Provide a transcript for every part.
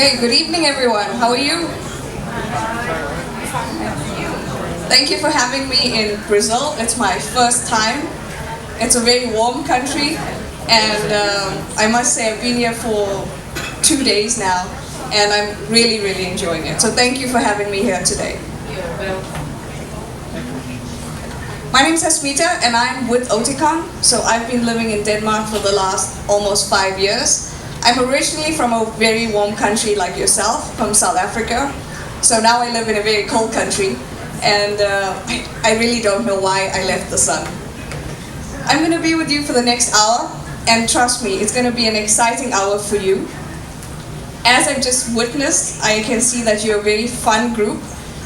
Hey, good evening everyone. How are you? Thank you for having me in Brazil. It's my first time. It's a very warm country, and I must say I've been here for 2 days now, and I'm really enjoying it. So thank you for having me here today. My name is Hasmita, and I'm with Oticon. So I've been living in Denmark for the last almost 5 years. I'm originally from a very warm country like yourself, from South Africa. So now I live in a very cold country, and I really don't know why I left the sun. I'm going to be with you for the next hour, and trust me, it's going to be an exciting hour for you. As I've just witnessed, I can see that you're a very fun group.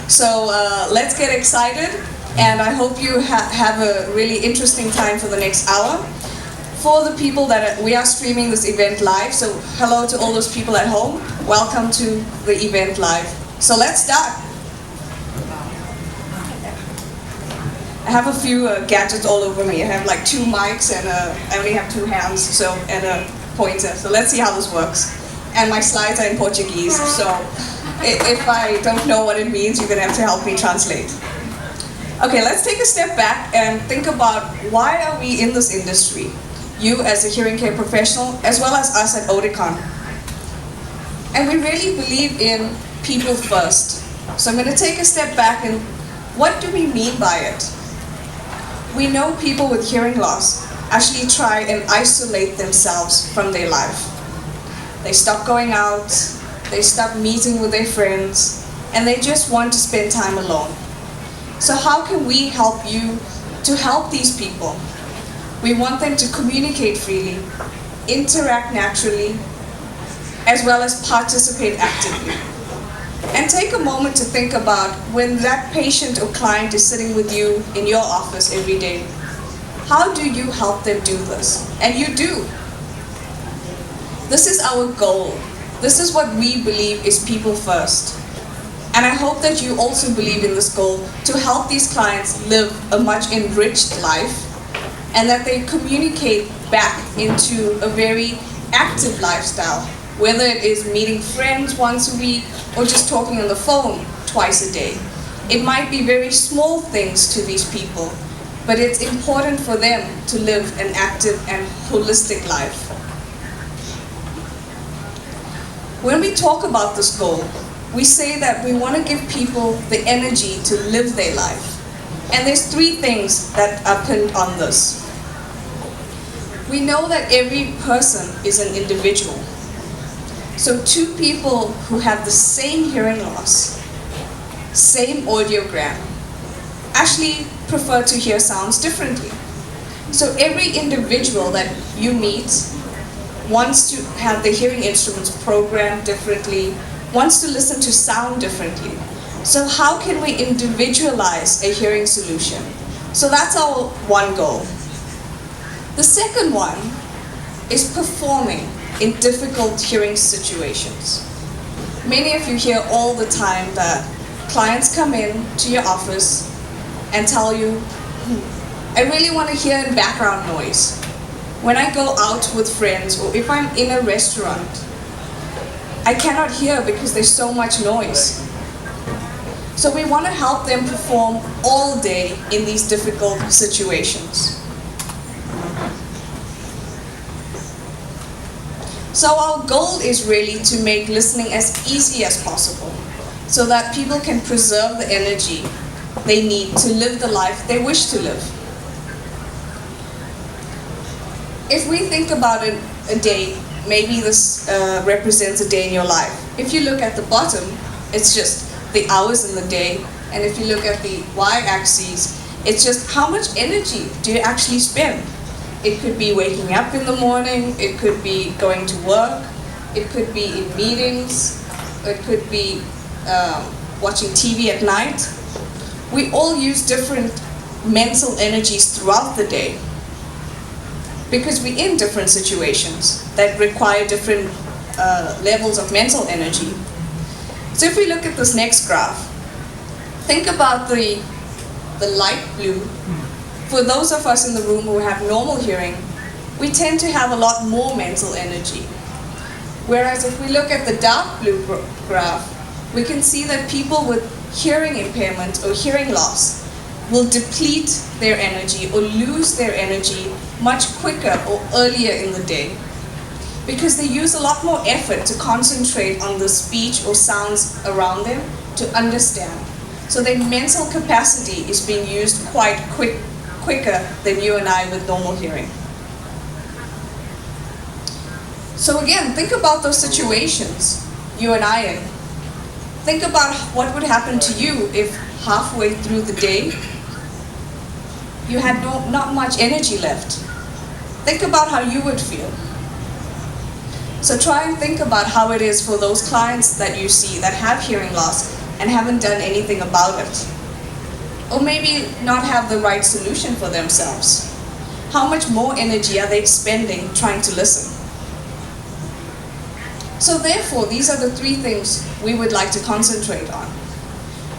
So let's get excited, and I hope you have a really interesting time for the next hour. For the people that we are streaming this event live, so hello to all those people at home. Welcome to the event live. So let's start. I have a few gadgets all over me. I have like 2 mics, and I only have 2 hands, so and a pointer. So let's see how this works. And my slides are in Portuguese, so if I don't know what it means, you're gonna have to help me translate. Okay, let's take a step back and think about why are we in this industry? You as a hearing care professional, as well as us at Oticon. And we really believe in people first. So I'm going to take a step back, and what do we mean by it? We know people with hearing loss actually try and isolate themselves from their life. They stop going out, they stop meeting with their friends, and they just want to spend time alone. So how can we help you to help these people? We want them to communicate freely, interact naturally, as well as participate actively. And take a moment to think about when that patient or client is sitting with you in your office every day. How do you help them do this? And you do. This is our goal. This is what we believe is people first. And I hope that you also believe in this goal to help these clients live a much enriched life, and that they communicate back into a very active lifestyle, whether it is meeting friends once a week or just talking on the phone twice a day. It might be very small things to these people, but it's important for them to live an active and holistic life. When we talk about this goal, we say that we want to give people the energy to live their life. And there's 3 things that are pinned on this. We know that every person is an individual. So 2 people who have the same hearing loss, same audiogram, actually prefer to hear sounds differently. So every individual that you meet wants to have the hearing instruments programmed differently, wants to listen to sound differently. So how can we individualize a hearing solution? So that's our one goal. The second one is performing in difficult hearing situations. Many of you hear all the time that clients come in to your office and tell you, I really want to hear background noise. When I go out with friends, or if I'm in a restaurant, I cannot hear because there's so much noise. So we want to help them perform all day in these difficult situations. So our goal is really to make listening as easy as possible, so that people can preserve the energy they need to live the life they wish to live. If we think about a day, maybe this represents a day in your life. If you look at the bottom, it's just the hours in the day, and if you look at the y-axis, it's just how much energy do you actually spend. It could be waking up in the morning, it could be going to work, it could be in meetings, it could be watching TV at night. We all use different mental energies throughout the day, because we're in different situations that require different levels of mental energy. So if we look at this next graph, think about the light blue. For those of us in the room who have normal hearing, we tend to have a lot more mental energy. Whereas if we look at the dark blue graph, we can see that people with hearing impairment or hearing loss will deplete their energy or lose their energy much quicker or earlier in the day, because they use a lot more effort to concentrate on the speech or sounds around them to understand. So their mental capacity is being used quite quicker than you and I with normal hearing. So again, think about those situations you and I in. Think about what would happen to you if halfway through the day you had not much energy left. Think about how you would feel. So try and think about how it is for those clients that you see that have hearing loss and haven't done anything about it. Or maybe not have the right solution for themselves. How much more energy are they spending trying to listen? So therefore, these are the three things we would like to concentrate on.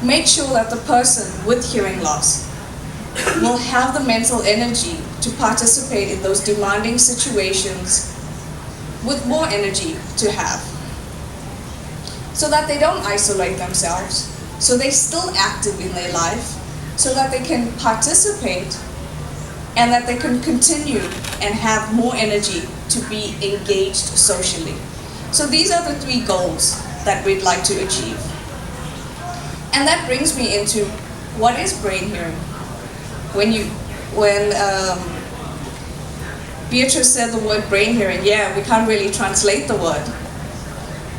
Make sure that the person with hearing loss will have the mental energy to participate in those demanding situations with more energy to have, so that they don't isolate themselves, so they're still active in their life, so that they can participate and that they can continue and have more energy to be engaged socially. So these are the three goals that we'd like to achieve. And that brings me into what is brain hearing. When Beatrice said the word brain hearing, yeah, we can't really translate the word.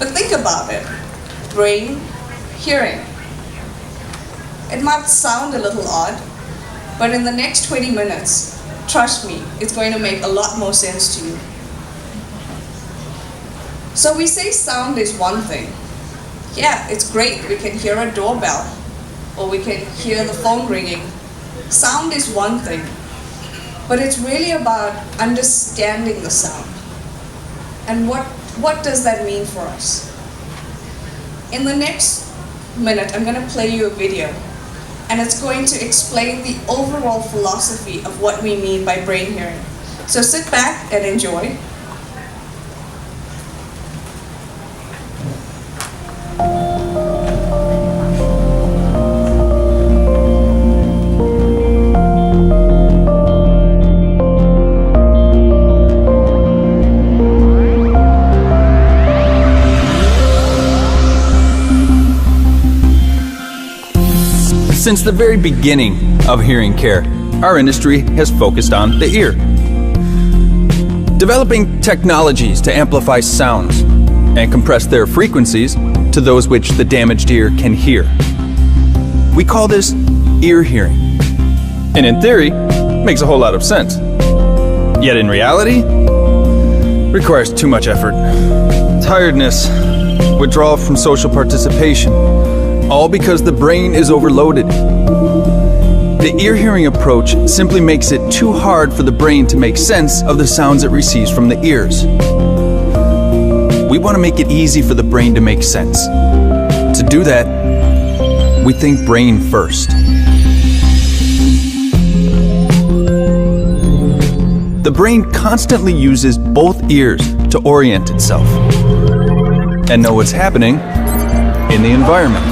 But think about it. Brain hearing. It might sound a little odd, but in the next 20 minutes, trust me, it's going to make a lot more sense to you. So we say sound is one thing. Yeah, it's great. We can hear a doorbell, or we can hear the phone ringing. Sound is one thing, but it's really about understanding the sound. And what does that mean for us? In the next minute, I'm going to play you a video, and it's going to explain the overall philosophy of what we mean by brain hearing. So sit back and enjoy. Since the very beginning of hearing care, our industry has focused on the ear. Developing technologies to amplify sounds and compress their frequencies to those which the damaged ear can hear. We call this ear hearing. And in theory, makes a whole lot of sense. Yet in reality, requires too much effort. Tiredness, withdrawal from social participation, all because the brain is overloaded. The ear hearing approach simply makes it too hard for the brain to make sense of the sounds it receives from the ears. We want to make it easy for the brain to make sense. To do that, we think brain first. The brain constantly uses both ears to orient itself and know what's happening in the environment.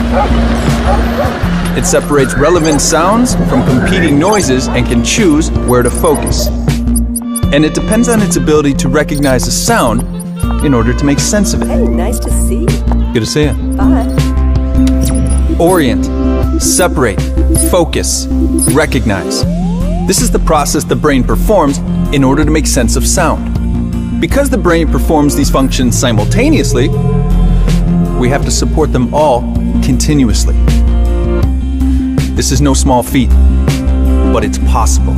It separates relevant sounds from competing noises and can choose where to focus. And it depends on its ability to recognize a sound in order to make sense of it. Hey, nice to see you. Good to see you. Bye. Orient, separate, focus, recognize. This is the process the brain performs in order to make sense of sound. Because the brain performs these functions simultaneously, we have to support them all continuously. This is no small feat, but it's possible.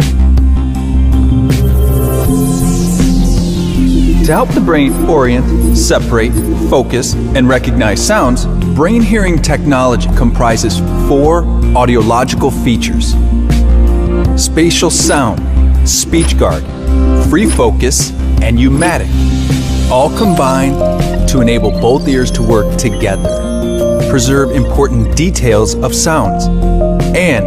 To help the brain orient, separate, focus, and recognize sounds, brain hearing technology comprises 4 audiological features: spatial sound, speech guard, free focus, and eumatic, all combined to enable both ears to work together, preserve important details of sounds, and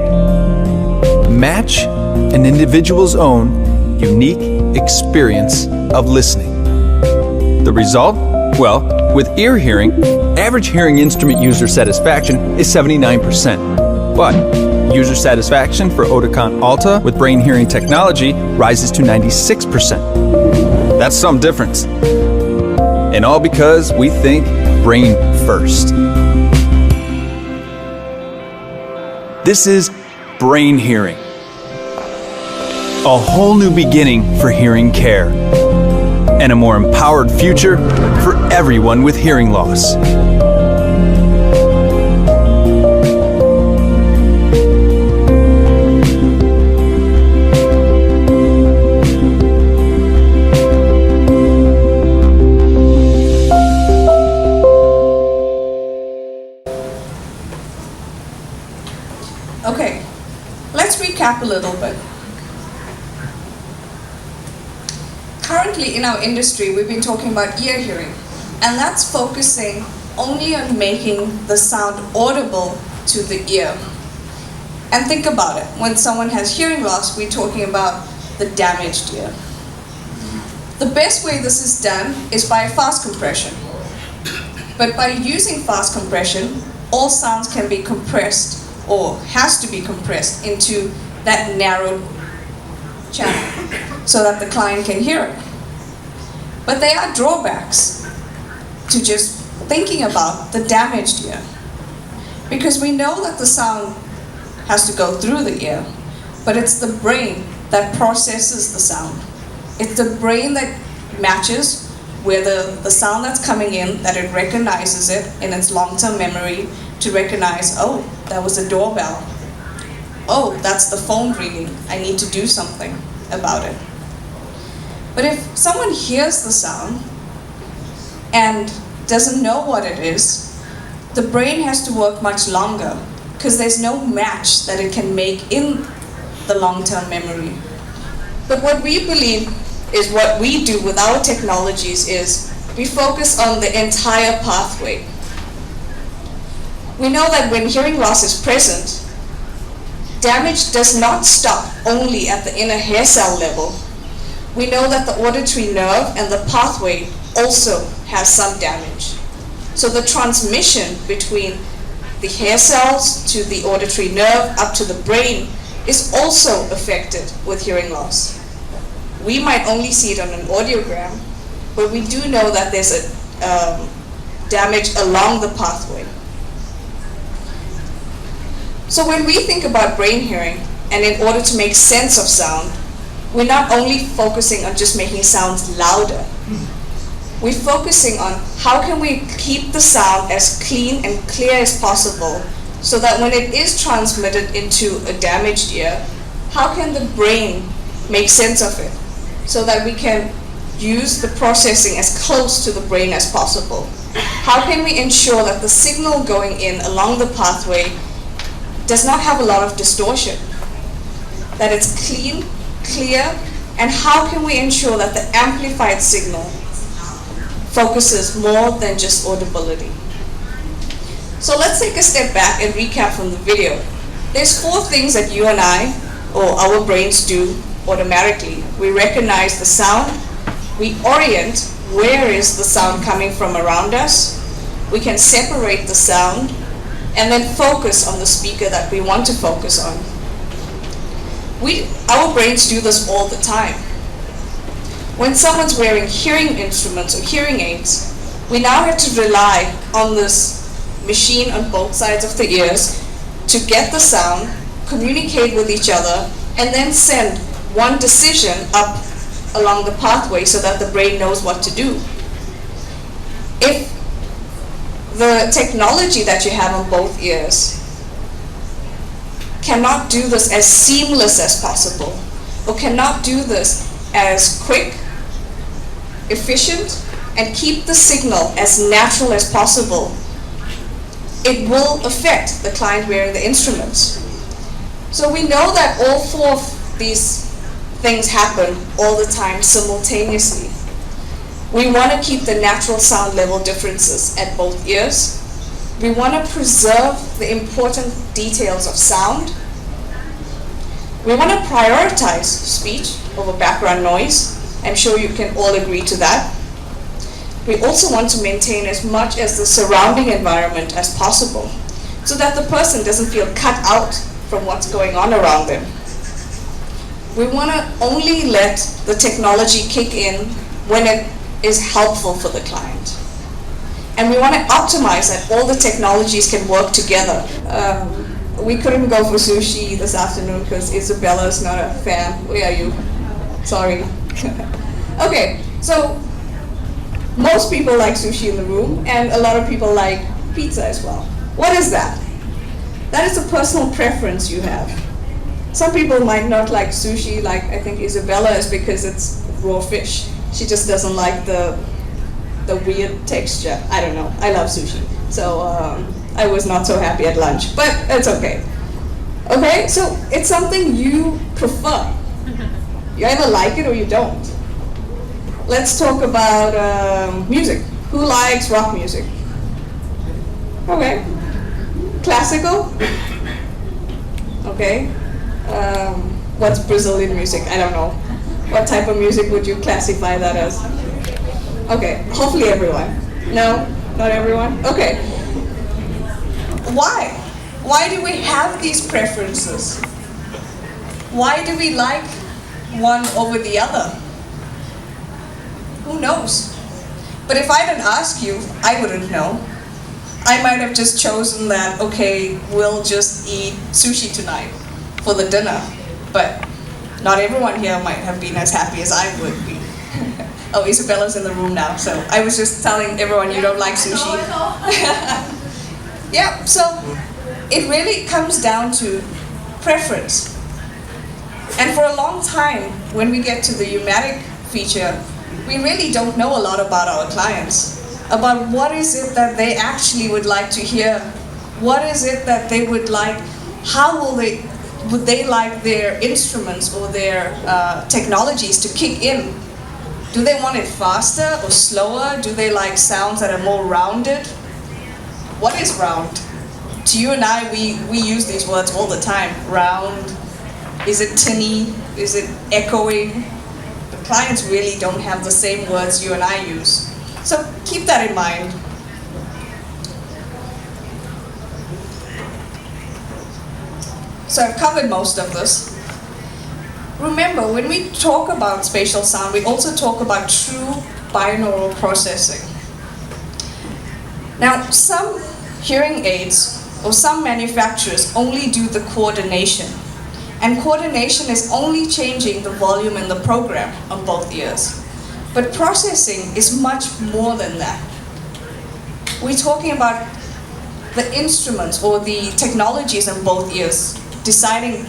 match an individual's own unique experience of listening. The result Well, with ear hearing, average hearing instrument user satisfaction is 79%. But user satisfaction for Oticon Alta with BrainHearing technology rises to 96%. That's some difference. And all because we think brain first. This is BrainHearing, a whole new beginning for hearing care, and a more empowered future for everyone with hearing loss. Okay, let's recap a little bit. Currently in our industry, we've been talking about ear hearing, and that's focusing only on making the sound audible to the ear. And think about it, when someone has hearing loss, we're talking about the damaged ear. The best way this is done is by fast compression. But by using fast compression, all sounds can be compressed or has to be compressed into that narrow channel so that the client can hear it. But there are drawbacks to just thinking about the damaged ear, because we know that the sound has to go through the ear, but it's the brain that processes the sound. It's the brain that matches where the sound that's coming in, that it recognizes it in its long-term memory to recognize, oh, that was a doorbell. Oh, that's the phone ringing. I need to do something about it. But if someone hears the sound and doesn't know what it is, the brain has to work much longer because there's no match that it can make in the long-term memory. But what we believe is what we do with our technologies is we focus on the entire pathway. We know that when hearing loss is present, damage does not stop only at the inner hair cell level. We know that the auditory nerve and the pathway also has some damage. So the transmission between the hair cells to the auditory nerve up to the brain is also affected with hearing loss. We might only see it on an audiogram, but we do know that there's a damage along the pathway. So when we think about brain hearing, and in order to make sense of sound, we're not only focusing on just making sounds louder. We're focusing on how can we keep the sound as clean and clear as possible so that when it is transmitted into a damaged ear, how can the brain make sense of it so that we can use the processing as close to the brain as possible? How can we ensure that the signal going in along the pathway does not have a lot of distortion, that it's clean, clear, and how can we ensure that the amplified signal focuses more than just audibility? So let's take a step back and recap from the video. There's 4 things that you and I, or our brains, do automatically. We recognize the sound, we orient where is the sound coming from around us, we can separate the sound, and then focus on the speaker that we want to focus on. Our brains do this all the time. When someone's wearing hearing instruments or hearing aids, we now have to rely on this machine on both sides of the ears to get the sound, communicate with each other, and then send one decision up along the pathway so that the brain knows what to do. If the technology that you have on both ears cannot do this as seamless as possible, or cannot do this as quick, efficient, and keep the signal as natural as possible, it will affect the client wearing the instruments. So we know that all 4 of these things happen all the time simultaneously. We want to keep the natural sound level differences at both ears. We want to preserve the important details of sound. We want to prioritize speech over background noise. I'm sure you can all agree to that. we also want to maintain as much as the surrounding environment as possible, so that the person doesn't feel cut out from what's going on around them. We want to only let the technology kick in when it is helpful for the client. And we want to optimize that all the technologies can work together. We couldn't go for sushi this afternoon because Isabella's not a fan. Where are you? Sorry. Okay, so most people like sushi in the room, and a lot of people like pizza as well. What is that? That is a personal preference you have. Some people might not like sushi, like I think Isabella is, because it's raw fish. She just doesn't like the weird texture. I don't know. I love sushi. So I was not so happy at lunch, but it's okay. Okay, so it's something you prefer. You either like it or you don't. Let's talk about music. Who likes rock music? Okay. Classical? Okay. What's Brazilian music? I don't know. What type of music would you classify that as? Okay, hopefully everyone. No? Not everyone? Okay. Why? Why do we have these preferences? Why do we like one over the other? Who knows? But if I didn't ask you, I wouldn't know. I might have just chosen that, okay, we'll just eat sushi tonight for the dinner. But not everyone here might have been as happy as I would be. Oh, Isabella's in the room now, so I was just telling everyone you don't like sushi. Yeah, so it really comes down to preference. And for a long time, when we get to the Umatic feature, we really don't know a lot about our clients, about what is it that they actually would like to hear, what is it that they would like, how would they like their instruments or their technologies to kick in. Do they want it faster or slower? Do they like sounds that are more rounded? What is round? To you and I, we use these words all the time. Round. Is it tinny? Is it echoing? The clients really don't have the same words you and I use. So keep that in mind. So I've covered most of this. Remember, when we talk about spatial sound, we also talk about true binaural processing. Now, some hearing aids or some manufacturers only do the coordination. And coordination is only changing the volume in the program on both ears. But processing is much more than that. We're talking about the instruments or the technologies in both ears, deciding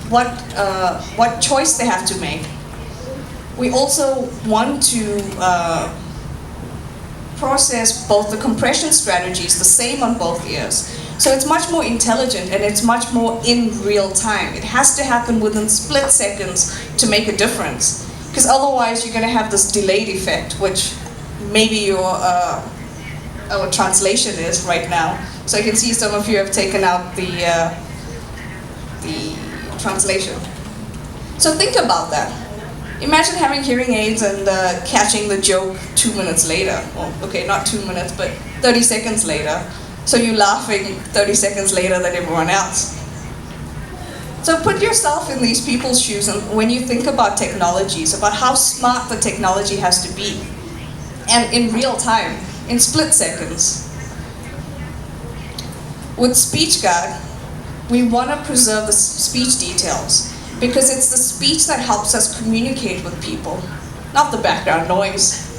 what choice they have to make. We also want to process both the compression strategies, the same on both ears. So it's much more intelligent and it's much more in real time. It has to happen within split seconds to make a difference. Because otherwise you're going to have this delayed effect, which maybe your translation is right now. So I can see some of you have taken out the translation. So think about that. Imagine having hearing aids and catching the joke 2 minutes later. Well, okay, not 2 minutes, but 30 seconds later. So you're laughing 30 seconds later than everyone else. So put yourself in these people's shoes, and when you think about technologies, about how smart the technology has to be, and in real time, in split seconds. With SpeechGuard, we want to preserve the speech details because it's the speech that helps us communicate with people, not the background noise.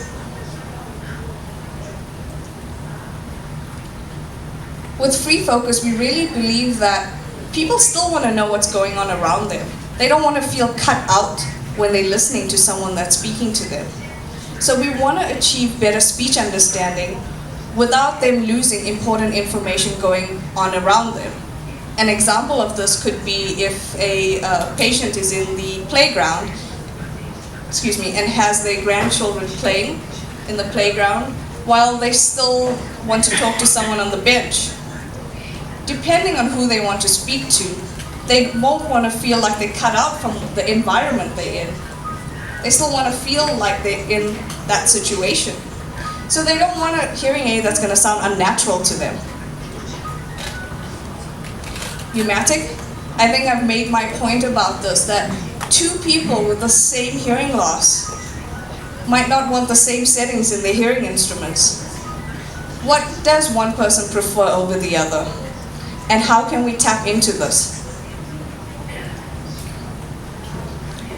With Free Focus, we really believe that people still want to know what's going on around them. They don't want to feel cut out when they're listening to someone that's speaking to them. So we want to achieve better speech understanding without them losing important information going on around them. An example of this could be if a patient is in the playground, and has their grandchildren playing in the playground while they still want to talk to someone on the bench. Depending on who they want to speak to, they won't want to feel like they're cut out from the environment they're in. They still want to feel like they're in that situation. So they don't want a hearing aid that's going to sound unnatural to them. Pneumatic? I think I've made my point about this, that two people with the same hearing loss might not want the same settings in their hearing instruments. What does one person prefer over the other? And how can we tap into this?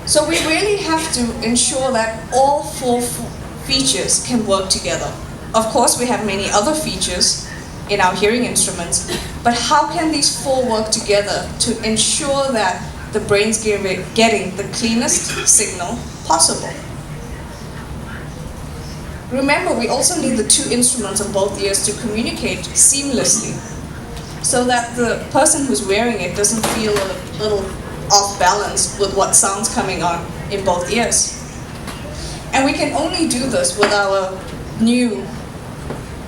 So we really have to ensure that all four features can work together. Of course, we have many other features in our hearing instruments, but how can these four work together to ensure that the brain's getting the cleanest signal possible? Remember, we also need the two instruments on both ears to communicate seamlessly, so that the person who's wearing it doesn't feel a little off balance with what sound's coming on in both ears. And we can only do this with our new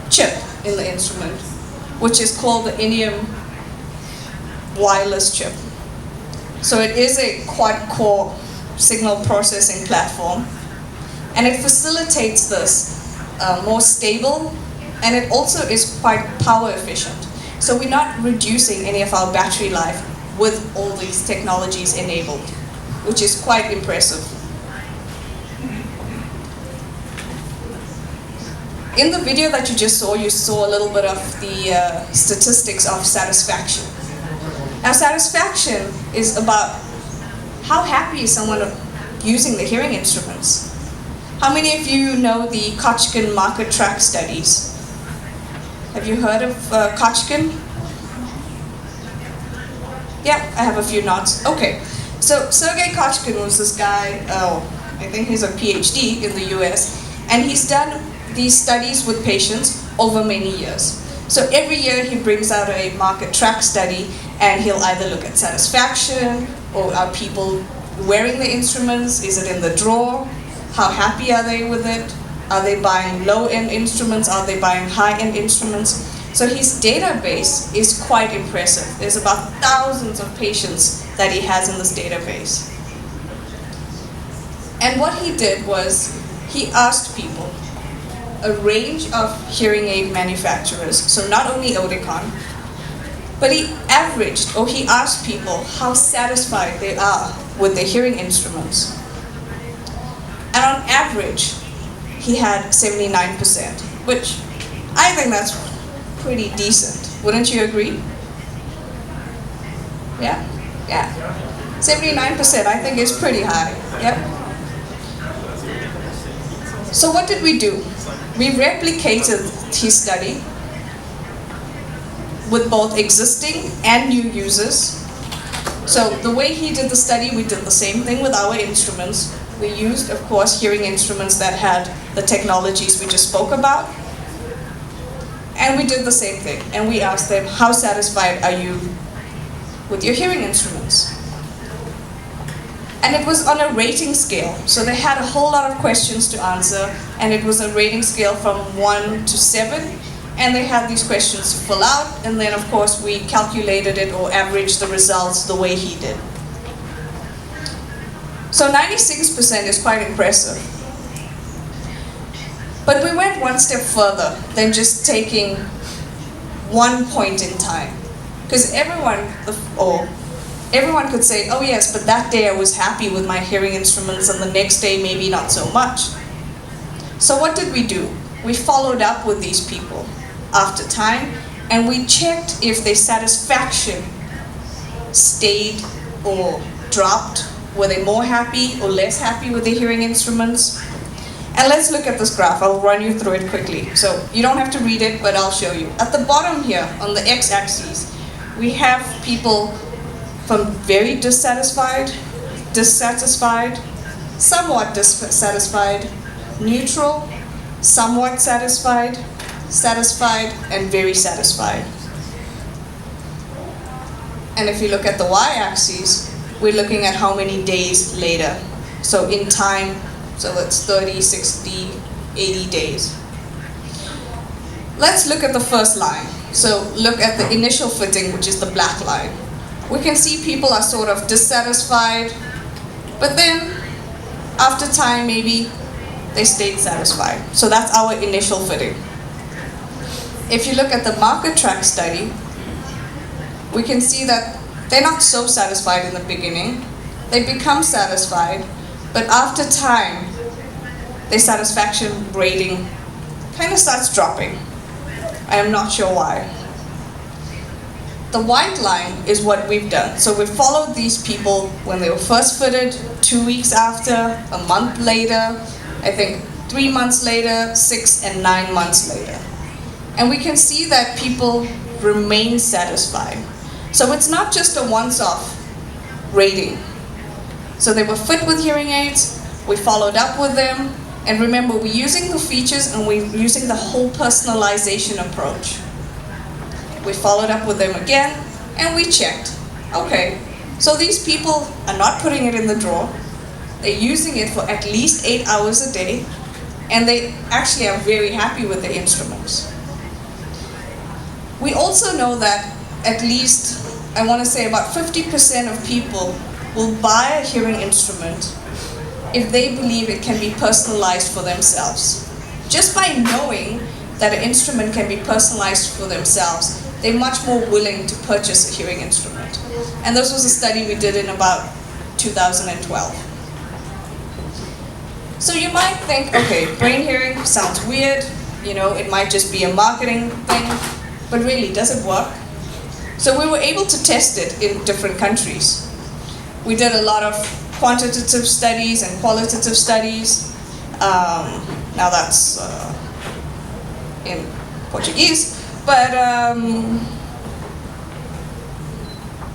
chip in the instrument, which is called the Indium wireless chip. So it is a quad-core signal processing platform, and it facilitates this more stable, and it also is quite power efficient. So we're not reducing any of our battery life with all these technologies enabled, which is quite impressive. In the video that you saw a little bit of the statistics of satisfaction. Now, satisfaction is about how happy is someone using the hearing instruments. How many of you know the Oticon market track studies? Have you heard of Oticon? Yeah, I have a few nods. Okay, so Sergei Oticon was this guy, I think he's a PhD in the US, and he's done these studies with patients over many years. So every year he brings out a market track study, and he'll either look at satisfaction, or are people wearing the instruments, is it in the drawer, how happy are they with it, are they buying low-end instruments, are they buying high-end instruments. So his database is quite impressive. There's about thousands of patients that he has in this database. And what he did was, he asked people, a range of hearing aid manufacturers, so not only Oticon, but he asked people how satisfied they are with their hearing instruments. And on average, he had 79%, which I think that's pretty decent. Wouldn't you agree? Yeah? Yeah. 79% I think is pretty high. Yep. So what did we do? We replicated his study with both existing and new users. So the way he did the study, we did the same thing with our instruments. We used, of course, hearing instruments that had the technologies we just spoke about. And we did the same thing. And we asked them, how satisfied are you with your hearing instruments? And it was on a rating scale. So they had a whole lot of questions to answer, and it was a rating scale from 1 to 7. And they had these questions to fill out, and then of course we calculated it or averaged the results the way he did. So 96% is quite impressive. But we went one step further than just taking one point in time. Because everyone could say, oh yes, but that day I was happy with my hearing instruments, and the next day maybe not so much. So what did we do? We followed up with these people after time, and we checked if their satisfaction stayed or dropped. Were they more happy or less happy with their hearing instruments? And let's look at this graph. I'll run you through it quickly. So you don't have to read it, but I'll show you. At the bottom here, on the x-axis, we have people from very dissatisfied, somewhat dissatisfied, neutral, somewhat satisfied, satisfied, and very satisfied. And if you look at the y-axis, we're looking at how many days later. So in time, so that's 30, 60, 80 days. Let's look at the first line. So look at the initial fitting, which is the black line. We can see people are sort of dissatisfied, but then after time maybe they stayed satisfied. So that's our initial fitting. If you look at the market track study, we can see that they're not so satisfied in the beginning. They become satisfied, but after time, their satisfaction rating kind of starts dropping. I am not sure why. The white line is what we've done. So we followed these people when they were first fitted, 2 weeks after, a month later, I think 3 months later, 6 and 9 months later. And we can see that people remain satisfied. So it's not just a once-off rating. So they were fit with hearing aids, we followed up with them, and remember, we're using the features and we're using the whole personalization approach. We followed up with them again, and we checked. Okay, so these people are not putting it in the drawer, they're using it for at least 8 hours a day, and they actually are very happy with the instruments. We also know that at least, I want to say about 50% of people will buy a hearing instrument if they believe it can be personalized for themselves. Just by knowing that an instrument can be personalized for themselves, they're much more willing to purchase a hearing instrument. And this was a study we did in about 2012. So you might think, okay, brain hearing sounds weird, it might just be a marketing thing, but really, does it work? So we were able to test it in different countries. We did a lot of quantitative studies and qualitative studies. Now that's in Portuguese, but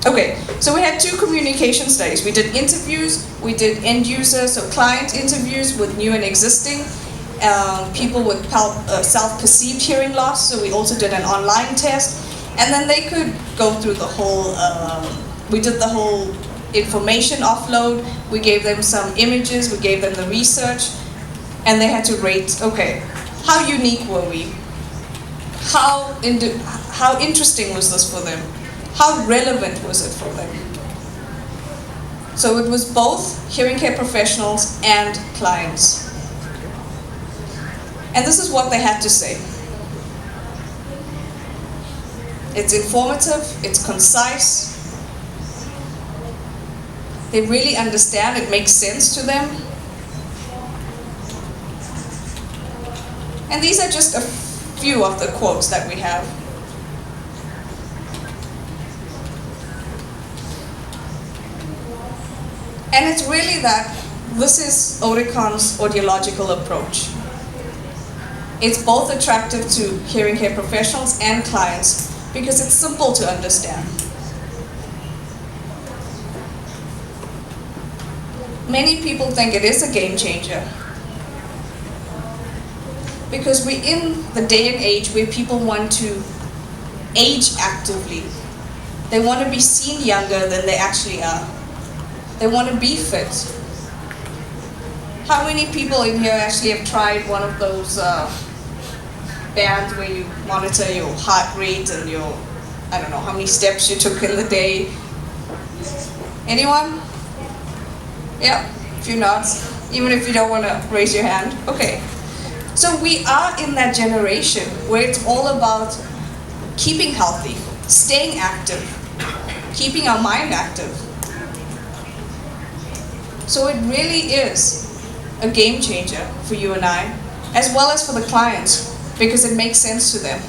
okay, so we had 2 communication studies. We did interviews, we did end user, so client interviews with new and existing people with self-perceived hearing loss, so we also did an online test, and then they could go through the whole, we did the whole information offload, we gave them some images, we gave them the research, and they had to rate, okay, how unique were we? How interesting was this for them? How relevant was it for them? So it was both hearing care professionals and clients. And this is what they had to say. It's informative, it's concise, they really understand, it makes sense to them. And these are just a few of the quotes that we have. And it's really that this is Oticon's audiological approach. It's both attractive to hearing care professionals and clients because it's simple to understand. Many people think it is a game changer because we're in the day and age where people want to age actively. They want to be seen younger than they actually are. They want to be fit. How many people in here actually have tried one of those bands where you monitor your heart rate and your, I don't know, how many steps you took in the day? Anyone? Yeah, a few nods, even if you don't want to raise your hand. Okay. So we are in that generation where it's all about keeping healthy, staying active, keeping our mind active. So it really is a game changer for you and I, as well as for the clients, because it makes sense to them.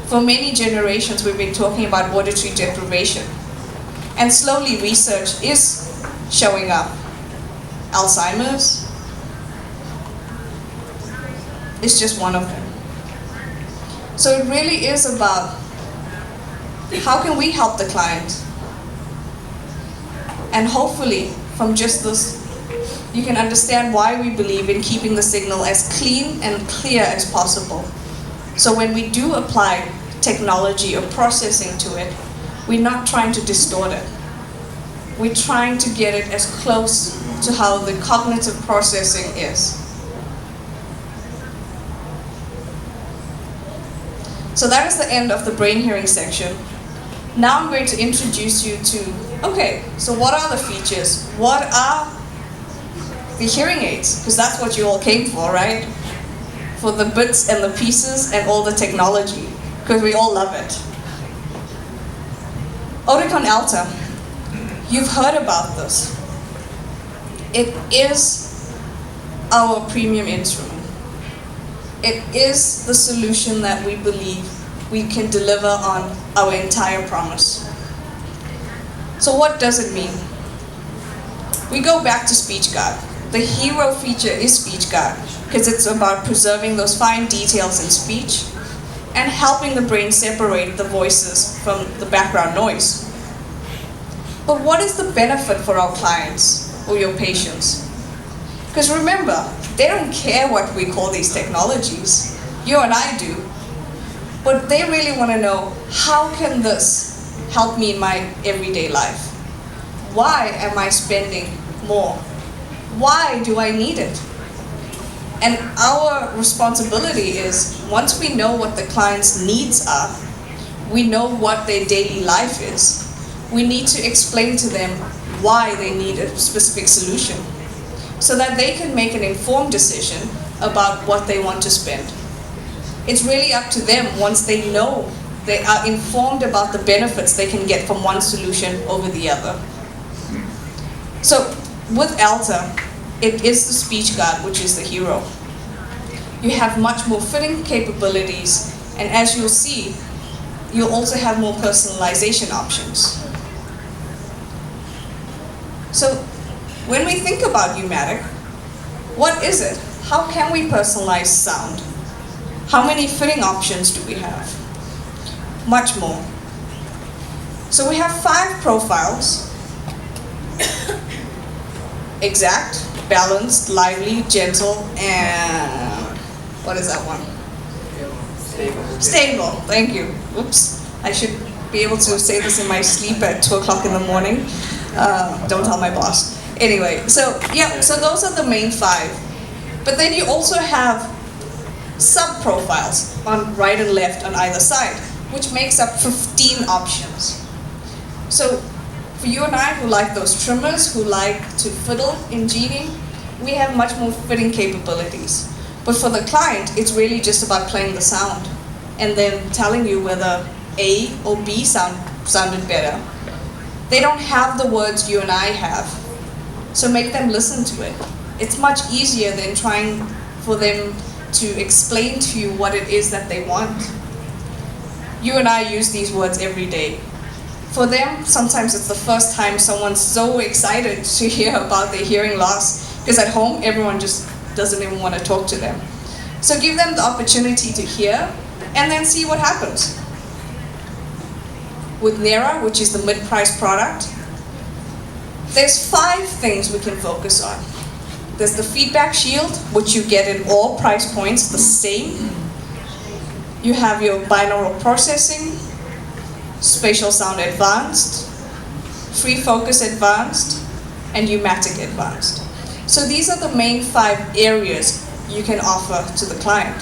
For many generations, we've been talking about auditory deprivation. And slowly research is showing up. Alzheimer's is just one of them. So it really is about how can we help the client? And hopefully, from just this, you can understand why we believe in keeping the signal as clean and clear as possible. So when we do apply technology or processing to it, we're not trying to distort it. We're trying to get it as close to how the cognitive processing is. So that is the end of the brain hearing section. Now I'm going to introduce you to, okay, so what are the features? What are the hearing aids, because that's what you all came for, right? For the bits and the pieces and all the technology, because we all love it. Oticon Alta, you've heard about this. It is our premium instrument. It is the solution that we believe we can deliver on our entire promise. So what does it mean? We go back to SpeechGuard. The hero feature is SpeechGuard because it's about preserving those fine details in speech and helping the brain separate the voices from the background noise. But what is the benefit for our clients or your patients? Because remember, they don't care what we call these technologies. You and I do. But they really want to know, how can this help me in my everyday life? Why am I spending more? Why do I need it? And our responsibility is, once we know what the client's needs are, we know what their daily life is, we need to explain to them why they need a specific solution, so that they can make an informed decision about what they want to spend. It's really up to them. Once they know, they are informed about the benefits they can get from one solution over the other. So with Alta, it is the SpeechGuard which is the hero. You have much more fitting capabilities, and as you'll see, you'll also have more personalization options. So when we think about Umatic, what is it? How can we personalize sound? How many fitting options do we have? Much more. So we have 5 profiles: exact, balanced, lively, gentle, and what is that one? Stable. Thank you. Oops. I should be able to say this in my sleep at 2 o'clock in the morning. Don't tell my boss. Anyway, so those are the main 5. But then you also have sub-profiles on right and left on either side, which makes up 15 options. So for you and I who like those trimmers, who like to fiddle in Genie, we have much more fitting capabilities. But for the client, it's really just about playing the sound and then telling you whether A or B sounded better. They don't have the words you and I have, so make them listen to it. It's much easier than trying for them to explain to you what it is that they want. You and I use these words every day. For them, sometimes it's the first time someone's so excited to hear about their hearing loss, because at home, everyone just doesn't even want to talk to them. So give them the opportunity to hear, and then see what happens. With Nera, which is the mid-price product, there's 5 things we can focus on. There's the feedback shield, which you get in all price points the same. You have your binaural processing, spatial sound advanced, free focus advanced, and Umatic advanced. So these are the main 5 areas you can offer to the client.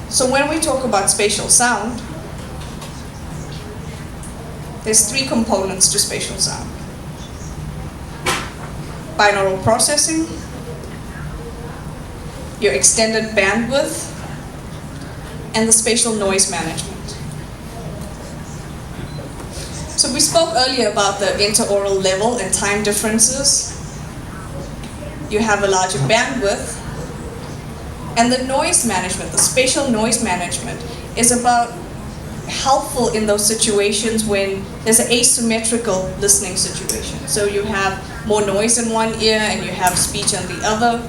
So when we talk about spatial sound, there's 3 components to spatial sound: binaural processing, your extended bandwidth, and the spatial noise management. So we spoke earlier about the interaural level and time differences. You have a larger bandwidth, and the noise management, the spatial noise management, is about helpful in those situations when there's an asymmetrical listening situation. So you have more noise in one ear and you have speech on the other.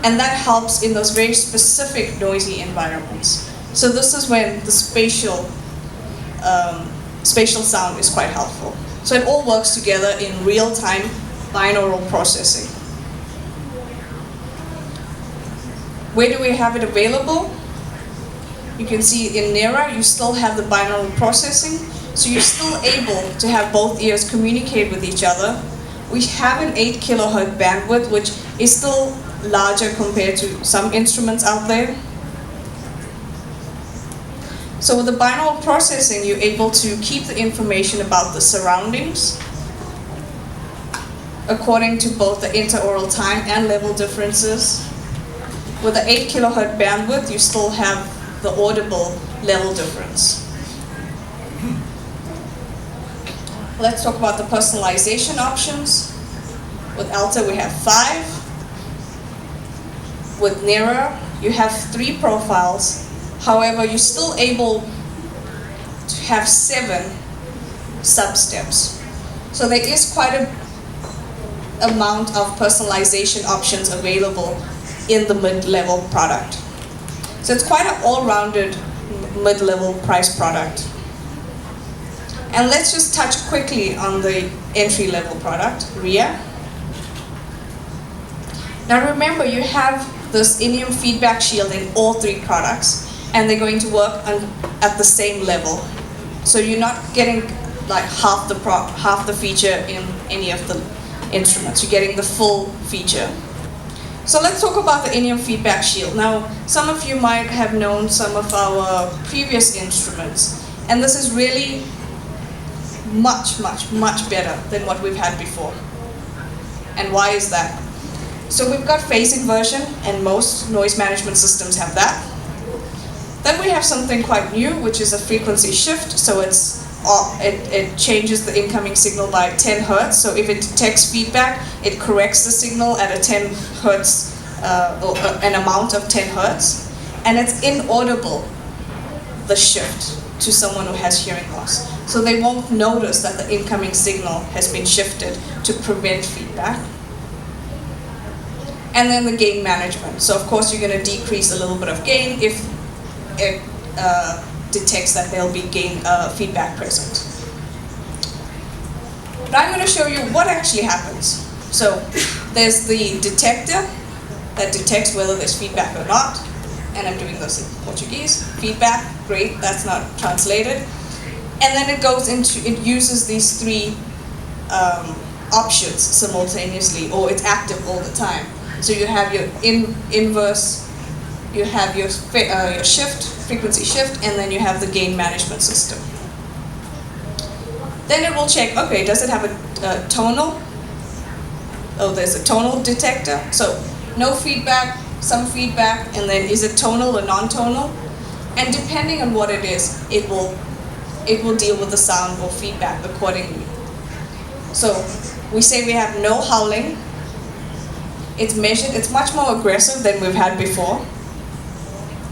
And that helps in those very specific noisy environments. So this is when the spatial sound is quite helpful. So it all works together in real-time binaural processing. Where do we have it available? You can see in Nera, you still have the binaural processing, so you're still able to have both ears communicate with each other. We have an 8 kilohertz bandwidth, which is still larger compared to some instruments out there. So with the binaural processing, you're able to keep the information about the surroundings according to both the interoral time and level differences. With the 8 kilohertz bandwidth, you still have the audible level difference. Let's talk about the personalization options. With Alta, we have 5. With Nera, you have 3 profiles. However, you're still able to have 7 sub-steps. So there is quite a amount of personalization options available in the mid-level product. So it's quite an all-rounded mid-level price product. And let's just touch quickly on the entry-level product, RIA. Now remember, you have this Inium feedback shield in all 3 products, and they're going to work at the same level. So you're not getting like half the feature in any of the instruments. You're getting the full feature. So let's talk about the Inium feedback shield. Now, some of you might have known some of our previous instruments, and this is really much better than what we've had before. And why is that? So we've got phasing version, and most noise management systems have that. Then we have something quite new, which is a frequency shift. So it changes the incoming signal by 10 hertz. So if it detects feedback, it corrects the signal at a 10 hertz, or an amount of 10 hertz. And it's inaudible, the shift, to someone who has hearing loss. So they won't notice that the incoming signal has been shifted to prevent feedback. And then the gain management. So of course you're going to decrease a little bit of gain if it detects that there'll be gain feedback present. But I'm going to show you what actually happens. So there's the detector that detects whether there's feedback or not. And I'm doing this in Portuguese. Feedback, great, that's not translated. And then it uses these 3 options simultaneously, or it's active all the time. So you have your inverse, you have your shift, frequency shift, and then you have the gain management system. Then it will check, okay, does it have a tonal? Oh, there's a tonal detector. So no feedback, some feedback, and then is it tonal or non-tonal? And depending on what it is, it will deal with the sound or feedback accordingly. So we say we have no howling. It's measured, it's much more aggressive than we've had before.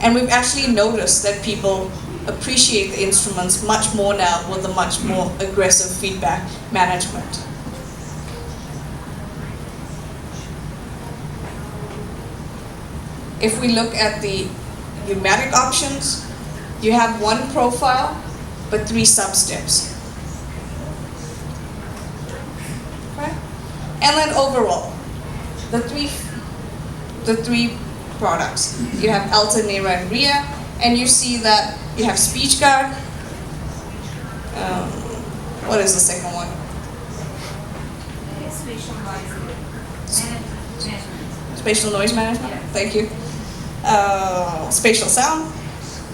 And we've actually noticed that people appreciate the instruments much more now with a much more aggressive feedback management. If we look at the pneumatic options, you have 1 profile, but 3 sub-steps. Okay? And then overall, the three products. You have Alta, Nera, and RIA, and you see that you have speech guard. What is the second one? Spatial noise management. Yeah. Thank you. Spatial sound,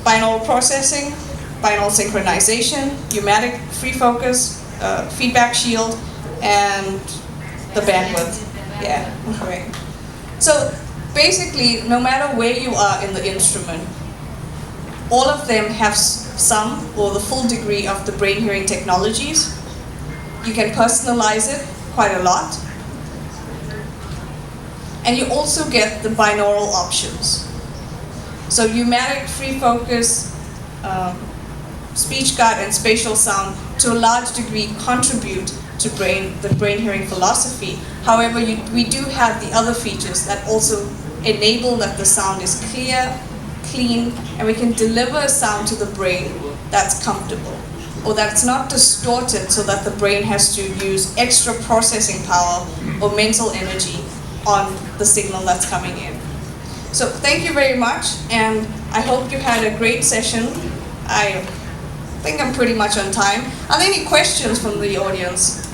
binaural processing, binaural synchronization, pneumatic free focus, feedback shield, and the bandwidth. Yeah, right. So basically, no matter where you are in the instrument, all of them have some or the full degree of the brain hearing technologies. You can personalize it quite a lot. And you also get the binaural options. So pneumatic free focus, speech guard, and spatial sound to a large degree contribute to the brain hearing philosophy. However, we do have the other features that also enable that the sound is clear, clean, and we can deliver a sound to the brain that's comfortable, or that's not distorted so that the brain has to use extra processing power or mental energy on the signal that's coming in. So thank you very much, and I hope you had a great session. I think I'm pretty much on time. Are there any questions from the audience?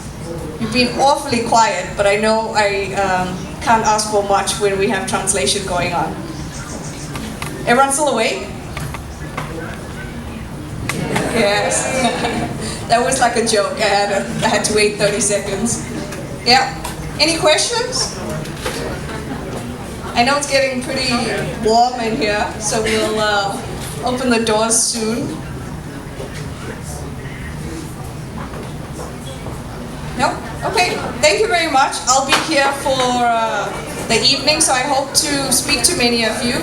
You've been awfully quiet, but I know I can't ask for much when we have translation going on. Everyone still awake? Yes. That was like a joke. I had to wait 30 seconds. Yeah. Any questions? I know it's getting pretty warm in here, so we'll open the doors soon. No? Okay, thank you very much. I'll be here for the evening, so I hope to speak to many of you.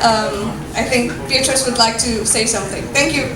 I think Beatrice would like to say something. Thank you.